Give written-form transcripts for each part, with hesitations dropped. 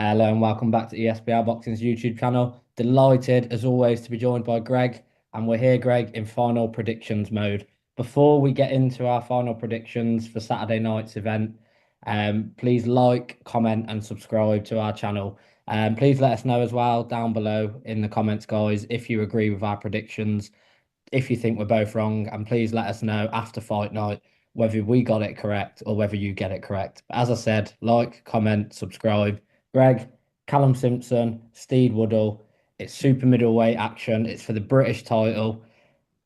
Hello and welcome back to ESBR Boxing's YouTube channel. Delighted as always to be joined by Greg, and we're here, Greg, in final predictions mode. Before we get into our final predictions for Saturday night's event, please like, comment, and subscribe to our channel. Please let us know as well down below in the comments, guys, if you agree with our predictions, if you think we're both wrong, and please let us know after fight night whether we got it correct or whether you get it correct. But as I said, like, comment, subscribe. Greg, Callum Simpson, Steed Woodall. It's super middleweight action. It's for the British title.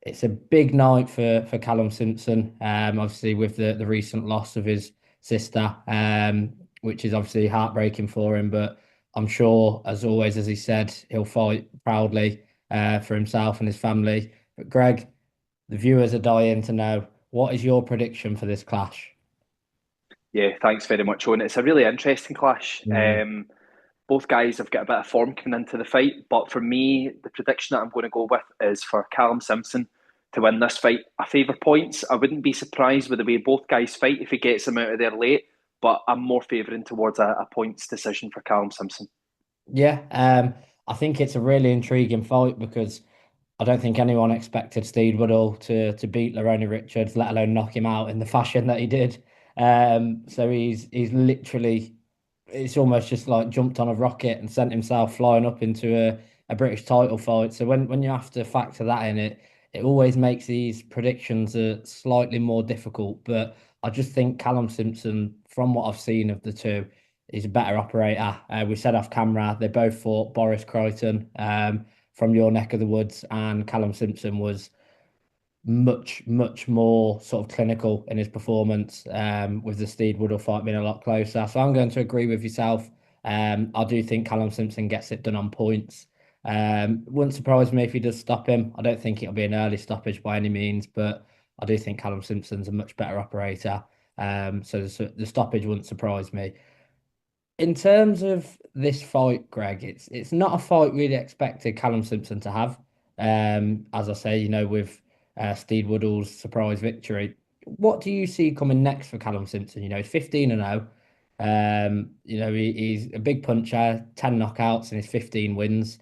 It's a big night for Callum Simpson. Obviously with the recent loss of his sister, which is obviously heartbreaking for him. But I'm sure, as always, as he said, he'll fight proudly for himself and his family. But Greg, the viewers are dying to know, what is your prediction for this clash? Yeah, thanks very much, Owen. It's a really interesting clash. Mm. Both guys have got a bit of form coming into the fight, but for me, the prediction that I'm going to go with is for Callum Simpson to win this fight. I favour points. I wouldn't be surprised with the way both guys fight if he gets them out of there late, but I'm more favouring towards a points decision for Callum Simpson. Yeah, I think it's a really intriguing fight because I don't think anyone expected Steed Woodall to beat Lerone Richards, let alone knock him out in the fashion that he did. So he's literally, it's almost just like jumped on a rocket and sent himself flying up into a British title fight. So when you have to factor that in, it always makes these predictions slightly more difficult. But I just think Callum Simpson, from what I've seen of the two, is a better operator. We said off camera they both fought Boris Crichton. From your neck of the woods, and Callum Simpson was much more sort of clinical in his performance, with the Steed Woodall fight being a lot closer. So I'm going to agree with yourself. I do think Callum Simpson gets it done on points. Wouldn't surprise me if he does stop him. I don't think it'll be an early stoppage by any means, but I do think Callum Simpson's a much better operator. So the stoppage wouldn't surprise me. In terms of this fight, Greg, it's not a fight really expected Callum Simpson to have. As I say, with Steed Woodall's surprise victory. What do you see coming next for Callum Simpson? He's 15 and 0. He's a big puncher, 10 knockouts and his 15 wins.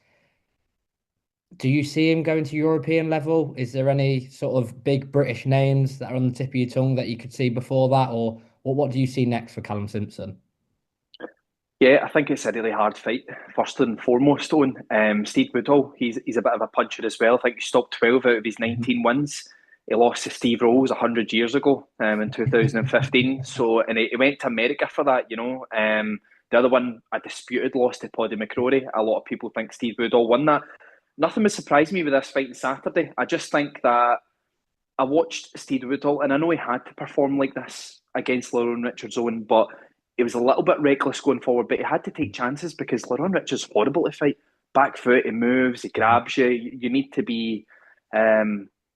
Do you see him going to European level? Is there any sort of big British names that are on the tip of your tongue that you could see before that, or what do you see next for Callum Simpson? Yeah, I think it's a really hard fight. First and foremost, Owen, Steed Woodall, he's a bit of a puncher as well. I think he stopped 12 out of his 19 wins. He lost to Steve Rolls 100 years ago, in 2015. So, and he went to America for that, you know. The other one, a disputed loss to Paddy McCrory. A lot of people think Steve Woodall won that. Nothing would surprise me with this fight on Saturday. I just think that I watched Steed Woodall, and I know he had to perform like this against Lerone Richards' own, but he was a little bit reckless going forward. But he had to take chances because Lerone Richards is horrible to fight. Back foot, he moves, he grabs you. You need to be, yeah,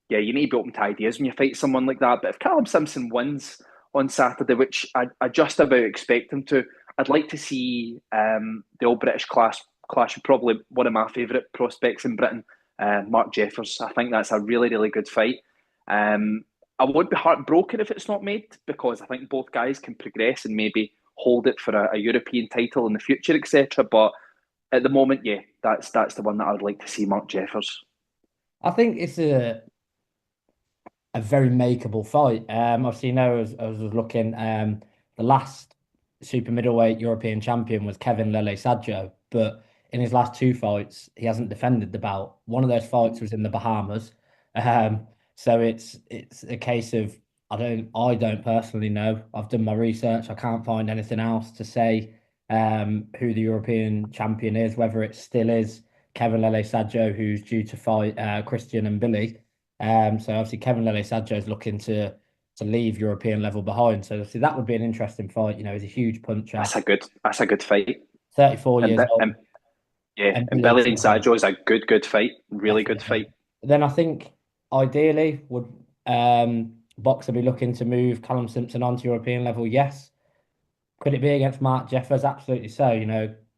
you need to be open to ideas when you fight someone like that. But if Callum Simpson wins on Saturday, which I just about expect him to, I'd like to see the All British clash with probably one of my favourite prospects in Britain, Mark Jeffers. I think that's a really good fight. Um, I would be heartbroken if it's not made because I think both guys can progress and maybe hold it for a European title in the future, etc. But at the moment, yeah, that's the one that I would like to see, Mark Jeffers. I think it's a very makeable fight. Obviously, as I was looking, the last super middleweight European champion was Kevin Lele Sadjo, but in his last two fights, he hasn't defended the belt. One of those fights was in the Bahamas. So it's a case of I don't personally know. I've done my research. I can't find anything else to say who the European champion is, whether it still is Kevin Lele Sadjo, who's due to fight Christian and Billy. So obviously Kevin Lele Sadjo is looking to leave European level behind. So obviously that would be an interesting fight. He's a huge puncher, That's a good fight. 34 And years old, and yeah, and and Billy Billy and 28, Sajo is a good fight. Really good definitely. fight. Then I think ideally would Boxer be looking to move Callum Simpson onto European level? Yes. Could it be against Mark Jeffers? Absolutely so.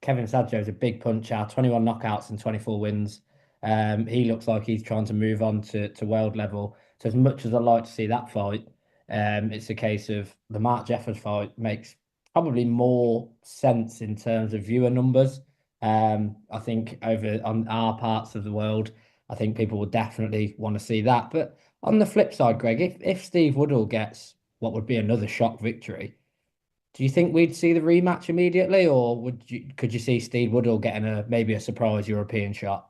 Kevin Sadjo is a big puncher, 21 knockouts and 24 wins. He looks like he's trying to move on to world level. So as much as I'd like to see that fight, it's a case of the Mark Jeffers fight makes probably more sense in terms of viewer numbers. I think over on our parts of the world, I think people will definitely want to see that. But on the flip side, Greg, if Steve Woodall gets what would be another shock victory, do you think we'd see the rematch immediately, or could you see Steed Woodall getting a maybe a surprise European shot?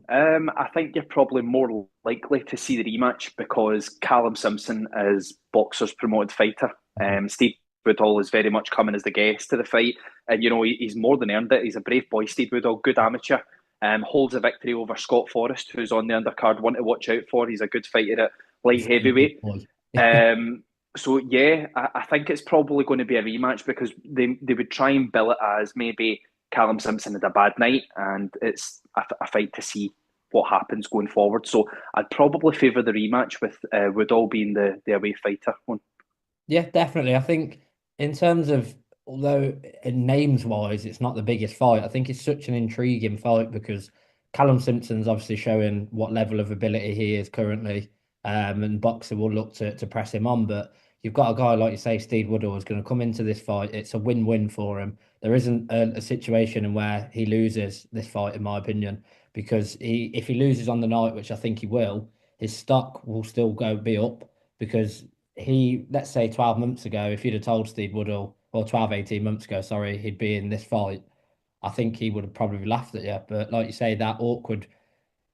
I think you're probably more likely to see the rematch because Callum Simpson is boxer's promoted fighter. Mhm. Steve Woodall is very much coming as the guest to the fight, and he's more than earned it. He's a brave boy, Steve Woodall, good amateur. Holds a victory over Scott Forrest, who's on the undercard. One to watch out for. He's a good fighter at light Very good heavyweight. boy. So yeah, I think it's probably going to be a rematch because they would try and bill it as maybe Callum Simpson had a bad night, and it's a fight to see what happens going forward. So I'd probably favour the rematch with Woodall being the away fighter one. Yeah, definitely. I think in terms of, although in names wise, it's not the biggest fight, I think it's such an intriguing fight because Callum Simpson's obviously showing what level of ability he is currently, and Boxer will look to press him on. But you've got a guy like you say, Steve Woodall is going to come into this fight. It's a win-win for him. There isn't a situation in where he loses this fight, in my opinion, because if he loses on the night, which I think he will, his stock will still be up because let's say 12 months ago, if you'd have told Steve Woodall, or 12, 18 months ago, sorry, he'd be in this fight, I think he would have probably laughed at you. But like you say, that awkward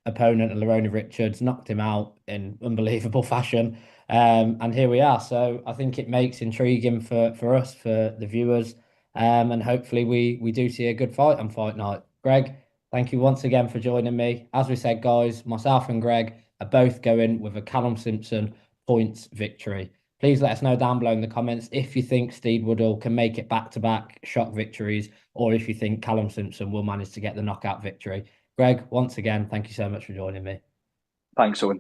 opponent, Lerona Richards, knocked him out in unbelievable fashion. And here we are. So I think it makes intriguing for us, for the viewers. And hopefully we do see a good fight on fight night. Greg, thank you once again for joining me. As we said, guys, myself and Greg are both going with a Callum Simpson points victory. Please let us know down below in the comments if you think Steed Woodall can make it back-to-back shock victories, or if you think Callum Simpson will manage to get the knockout victory. Greg, once again, thank you so much for joining me. Thanks, Owen.